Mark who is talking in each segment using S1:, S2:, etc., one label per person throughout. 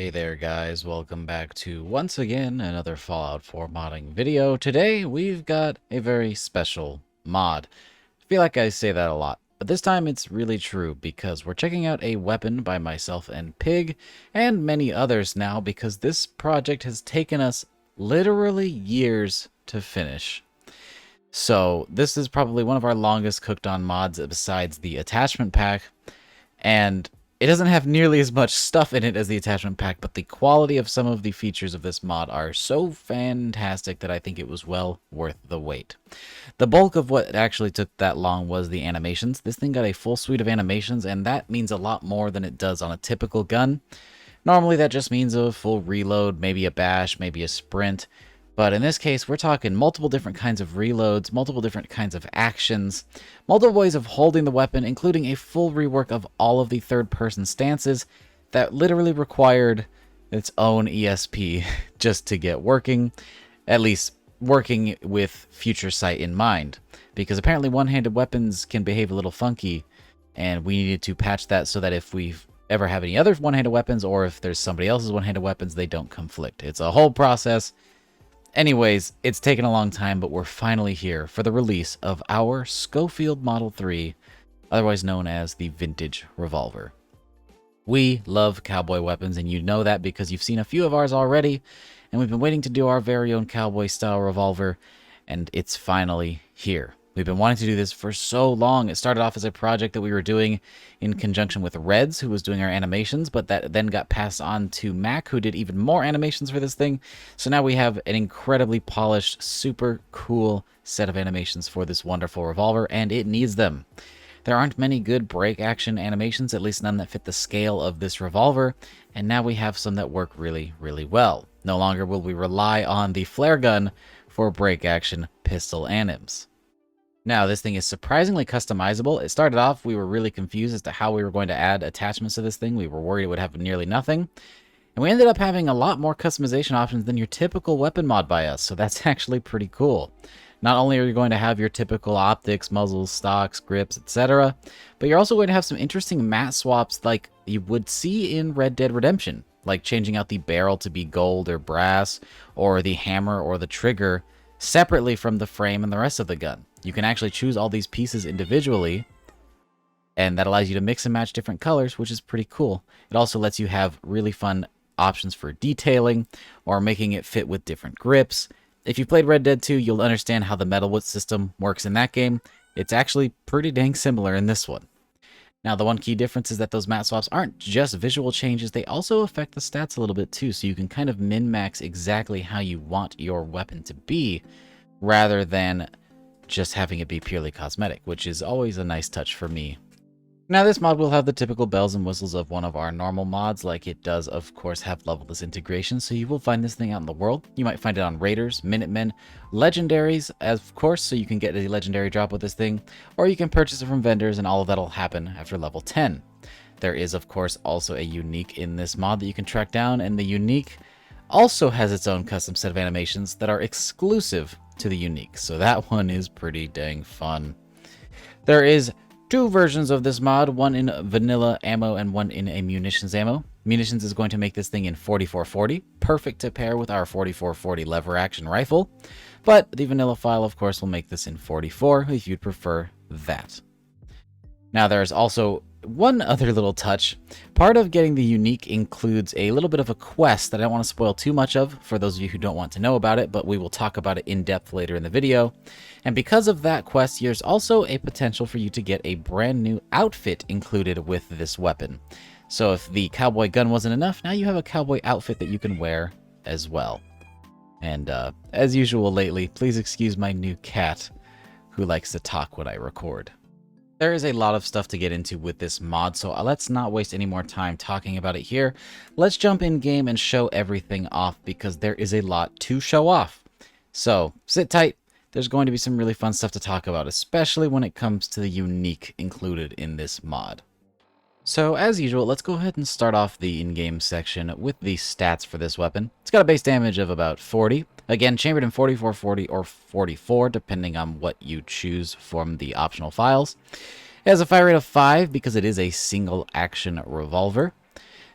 S1: Hey there guys, welcome back to once again another Fallout 4 modding video. Today we've got a very special mod. I feel like I say that a lot, but this time it's really true because we're checking out a weapon by myself and Pig and many others now because this project has taken us literally years to finish. So this is probably one of our longest cooked on mods besides the attachment pack, and it doesn't have nearly as much stuff in it as the attachment pack, but the quality of some of the features of this mod are so fantastic that I think it was well worth the wait. The bulk of what actually took that long was the animations. This thing got a full suite of animations, and that means a lot more than it does on a typical gun. Normally that just means a full reload, maybe a bash, maybe a sprint. But in this case, we're talking multiple different kinds of reloads, multiple different kinds of actions, multiple ways of holding the weapon, including a full rework of all of the third-person stances that literally required its own ESP just to get working, at least working with future sight in mind. Because apparently one-handed weapons can behave a little funky, and we needed to patch that so that if we ever have any other one-handed weapons, or if there's somebody else's one-handed weapons, they don't conflict. It's a whole process. Anyways, it's taken a long time, but we're finally here for the release of our Schofield Model 3, otherwise known as the Vintage Revolver. We love cowboy weapons, and you know that because you've seen a few of ours already, and we've been waiting to do our very own cowboy-style revolver, and it's finally here. We've been wanting to do this for so long. It started off as a project that we were doing in conjunction with Reds, who was doing our animations, but that then got passed on to Mac, who did even more animations for this thing. So now we have an incredibly polished, super cool set of animations for this wonderful revolver, and it needs them. There aren't many good break action animations, at least none that fit the scale of this revolver, and now we have some that work really, really well. No longer will we rely on the flare gun for break action pistol anims. Now, this thing is surprisingly customizable. It started off, we were really confused as to how we were going to add attachments to this thing. We were worried it would have nearly nothing. And we ended up having a lot more customization options than your typical weapon mod by us, so that's actually pretty cool. Not only are you going to have your typical optics, muzzles, stocks, grips, etc., but you're also going to have some interesting matte swaps like you would see in Red Dead Redemption, like changing out the barrel to be gold or brass, or the hammer or the trigger separately from the frame and the rest of the gun. You can actually choose all these pieces individually, and that allows you to mix and match different colors, which is pretty cool. It also lets you have really fun options for detailing or making it fit with different grips. If you played Red Dead 2, you'll understand how the metalwood system works in that game. It's actually pretty dang similar in this one. Now, the one key difference is that those matte swaps aren't just visual changes, they also affect the stats a little bit too, so you can kind of min-max exactly how you want your weapon to be, rather than just having it be purely cosmetic, which is always a nice touch for me. Now, this mod will have the typical bells and whistles of one of our normal mods, like it does, of course, have levelless integration, so you will find this thing out in the world. You might find it on Raiders, Minutemen, Legendaries, of course, so you can get a Legendary drop with this thing, or you can purchase it from vendors, and all of that will happen after level 10. There is, of course, also a unique in this mod that you can track down, and the unique also has its own custom set of animations that are exclusive to the unique, so that one is pretty dang fun. There is two versions of this mod, one in vanilla ammo and one in a munitions ammo. Munitions is going to make this thing in 4440, perfect to pair with our 4440 lever action rifle, but the vanilla file, of course, will make this in 44 if you'd prefer that. Now, there's also one other little touch. Part of getting the unique includes a little bit of a quest that I don't want to spoil too much of for those of you who don't want to know about it, but we will talk about it in depth later in the video. And because of that quest, there's also a potential for you to get a brand new outfit included with this weapon. So if the cowboy gun wasn't enough, now you have a cowboy outfit that you can wear as well. And as usual lately, please excuse my new cat who likes to talk when I record. There is a lot of stuff to get into with this mod, so let's not waste any more time talking about it here. Let's jump in game and show everything off because there is a lot to show off. So sit tight, there's going to be some really fun stuff to talk about, especially when it comes to the unique included in this mod. So as usual, let's go ahead and start off the in-game section with the stats for this weapon. It's got a base damage of about 40. Again, chambered in 4440 or 44, depending on what you choose from the optional files. It has a fire rate of 5 because it is a single action revolver.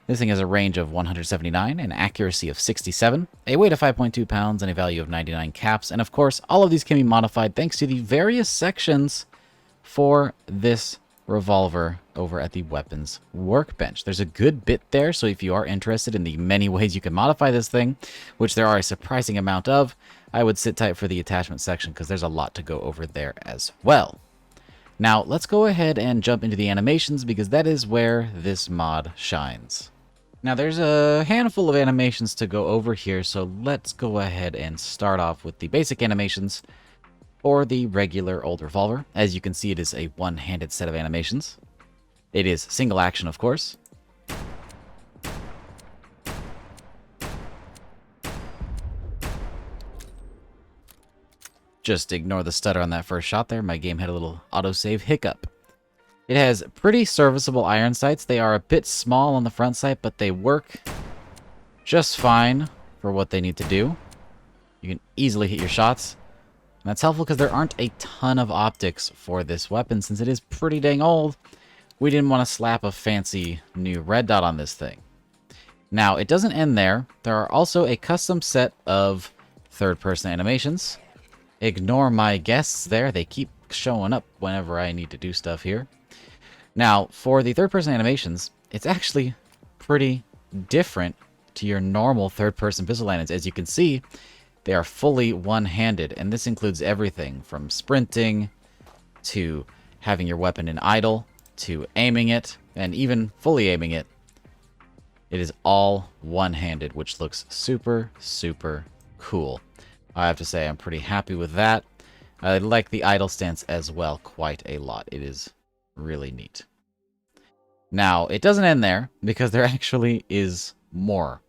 S1: This thing has a range of 179, an accuracy of 67, a weight of 5.2 pounds, and a value of 99 caps. And of course, all of these can be modified thanks to the various sections for this revolver over at the weapons workbench. There's a good bit there, so if you are interested in the many ways you can modify this thing, which there are a surprising amount of, I would sit tight for the attachment section because there's a lot to go over there as well. Now, let's go ahead and jump into the animations because that is where this mod shines. Now, there's a handful of animations to go over here, so let's go ahead and start off with the basic animations for the regular old revolver. As you can see, it is a one-handed set of animations. It is single action, of course. Just ignore the stutter on that first shot there. My game had a little autosave hiccup. It has pretty serviceable iron sights. They are a bit small on the front sight, but they work just fine for what they need to do. You can easily hit your shots. And that's helpful because there aren't a ton of optics for this weapon since it is pretty dang old. We didn't want to slap a fancy new red dot on this thing. Now, it doesn't end there. There are also a custom set of third-person animations. Ignore my guests there. They keep showing up whenever I need to do stuff here. Now, for the third-person animations, it's actually pretty different to your normal third-person pistol animations. As you can see, they are fully one-handed, and this includes everything from sprinting to having your weapon in idle to aiming it, and even fully aiming it. It is all one-handed, which looks super, super cool. I have to say I'm pretty happy with that. I like the idle stance as well quite a lot. It is really neat. Now, it doesn't end there, because there actually is more.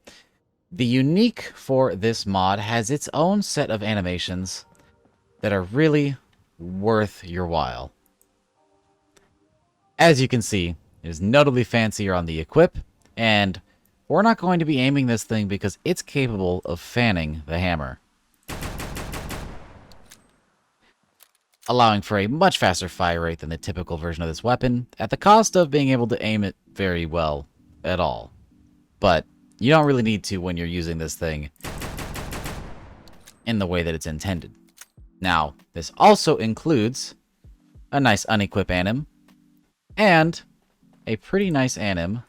S1: The unique for this mod has its own set of animations that are really worth your while. As you can see, it is notably fancier on the equip, and we're not going to be aiming this thing because it's capable of fanning the hammer, allowing for a much faster fire rate than the typical version of this weapon, at the cost of being able to aim it very well at all. But you don't really need to when you're using this thing in the way that it's intended. Now, this also includes a nice unequip anim, and a pretty nice anim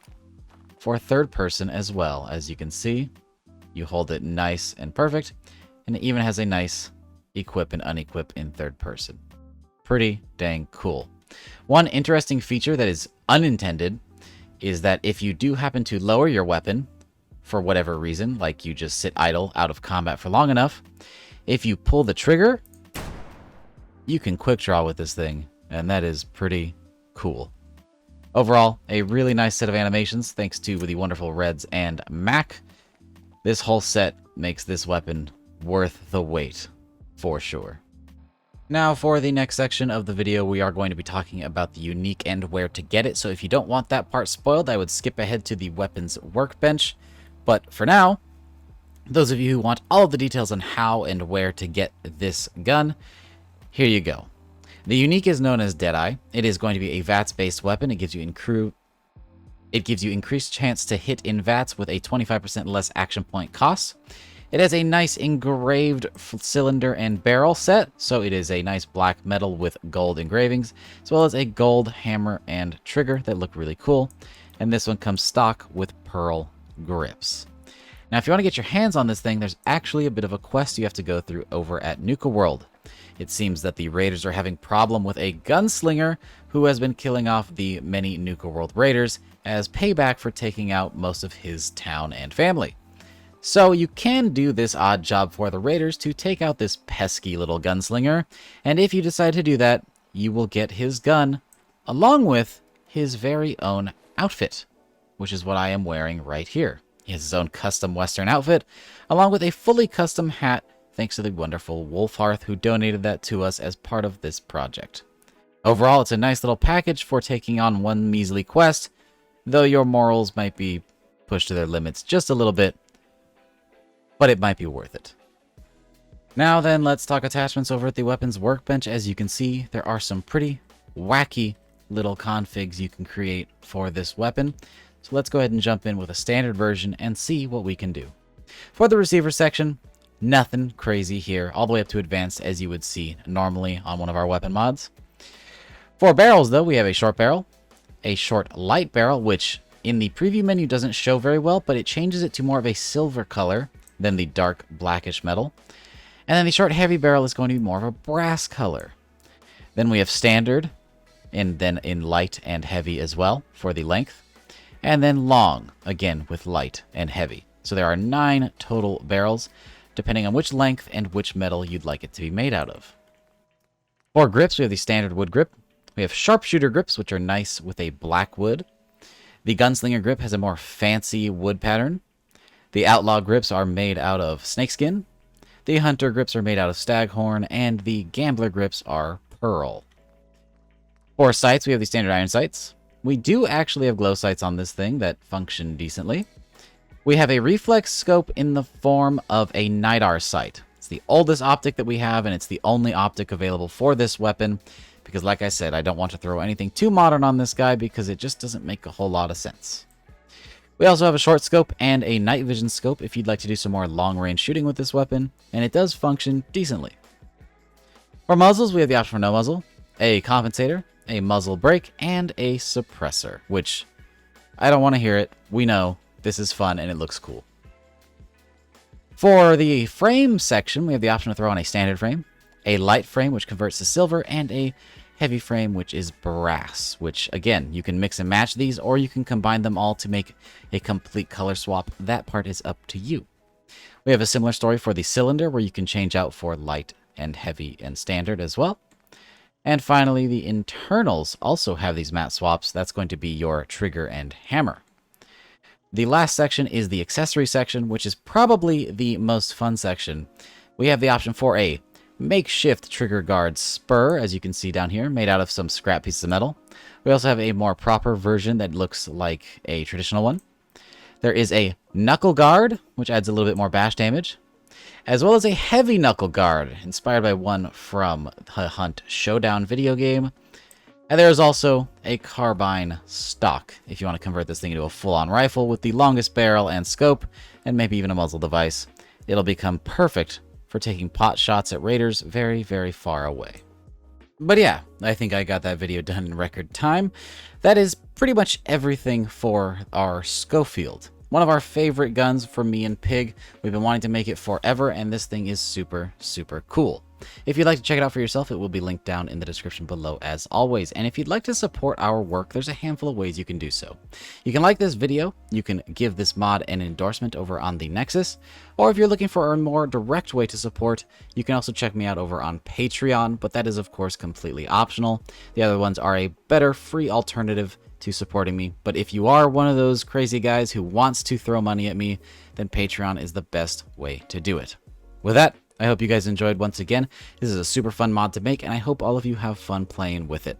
S1: for third person as well. As you can see, you hold it nice and perfect, and it even has a nice equip and unequip in third person. Pretty dang cool. One interesting feature that is unintended is that if you do happen to lower your weapon for whatever reason, like you just sit idle out of combat for long enough, if you pull the trigger, you can quick draw with this thing, and that is pretty cool. Overall, a really nice set of animations thanks to the wonderful Reds and Mac. This whole set makes this weapon worth the wait, for sure. Now, for the next section of the video, we are going to be talking about the unique and where to get it. So if you don't want that part spoiled, I would skip ahead to the weapons workbench. But for now, those of you who want all of the details on how and where to get this gun, here you go. The unique is known as Deadeye. It is going to be a VATS-based weapon. It gives you increased chance to hit in VATS with a 25% less action point cost. It has a nice engraved cylinder and barrel set, so it is a nice black metal with gold engravings, as well as a gold hammer and trigger that look really cool. And this one comes stock with pearl grips. Now, if you want to get your hands on this thing, there's actually a bit of a quest you have to go through over at Nuka World. It seems that the raiders are having problem with a gunslinger who has been killing off the many Nuka World raiders as payback for taking out most of his town and family. So you can do this odd job for the raiders to take out this pesky little gunslinger, and if you decide to do that, you will get his gun along with his very own outfit, which is what I am wearing right here. He has his own custom Western outfit, along with a fully custom hat, thanks to the wonderful Wolfhearth who donated that to us as part of this project. Overall, it's a nice little package for taking on one measly quest, though your morals might be pushed to their limits just a little bit, but it might be worth it. Now then, let's talk attachments over at the weapons workbench. As you can see, there are some pretty wacky little configs you can create for this weapon. So let's go ahead and jump in with a standard version and see what we can do. For the receiver section, nothing crazy here, all the way up to advanced as you would see normally on one of our weapon mods. For barrels though, we have a short barrel, a short light barrel, which in the preview menu doesn't show very well, but it changes it to more of a silver color than the dark blackish metal. And then the short heavy barrel is going to be more of a brass color. Then we have standard, and then in light and heavy as well for the length. And then long, again with light and heavy. So there are 9 total barrels, depending on which length and which metal you'd like it to be made out of. For grips, we have the standard wood grip. We have sharpshooter grips, which are nice with a black wood. The gunslinger grip has a more fancy wood pattern. The outlaw grips are made out of snakeskin. The hunter grips are made out of staghorn, and the gambler grips are pearl. For sights, we have the standard iron sights. We do actually have glow sights on this thing that function decently. We have a reflex scope in the form of a NIDAR sight. It's the oldest optic that we have, and it's the only optic available for this weapon, because like I said, I don't want to throw anything too modern on this guy because it just doesn't make a whole lot of sense. We also have a short scope and a night vision scope if you'd like to do some more long-range shooting with this weapon, and it does function decently. For muzzles, we have the option for no muzzle, a compensator, a muzzle brake, and a suppressor, which I don't want to hear it. We know. This is fun and it looks cool. For the frame section, we have the option to throw on a standard frame, a light frame which converts to silver, and a heavy frame which is brass, which again, you can mix and match these or you can combine them all to make a complete color swap. That part is up to you. We have a similar story for the cylinder where you can change out for light and heavy and standard as well. And finally, the internals also have these matte swaps. That's going to be your trigger and hammer. The last section is the accessory section, which is probably the most fun section. We have the option for a makeshift trigger guard spur, as you can see down here, made out of some scrap pieces of metal. We also have a more proper version that looks like a traditional one. There is a knuckle guard, which adds a little bit more bash damage, as well as a heavy knuckle guard, inspired by one from the Hunt Showdown video game. And there is also a carbine stock, if you want to convert this thing into a full-on rifle with the longest barrel and scope, and maybe even a muzzle device. It'll become perfect for taking pot shots at raiders very, very far away. But yeah, I think I got that video done in record time. That is pretty much everything for our Schofield. One of our favorite guns from me and Pig. We've been wanting to make it forever, and this thing is super, super cool. If you'd like to check it out for yourself, it will be linked down in the description below as always. And if you'd like to support our work, there's a handful of ways you can do so. You can like this video, you can give this mod an endorsement over on the Nexus, or if you're looking for a more direct way to support, you can also check me out over on Patreon, but that is of course completely optional. The other ones are a better free alternative to supporting me, but if you are one of those crazy guys who wants to throw money at me, then Patreon is the best way to do it. With that, I hope you guys enjoyed once again. This is a super fun mod to make, and I hope all of you have fun playing with it.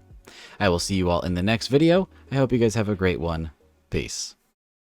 S1: I will see you all in the next video. I hope you guys have a great one. Peace.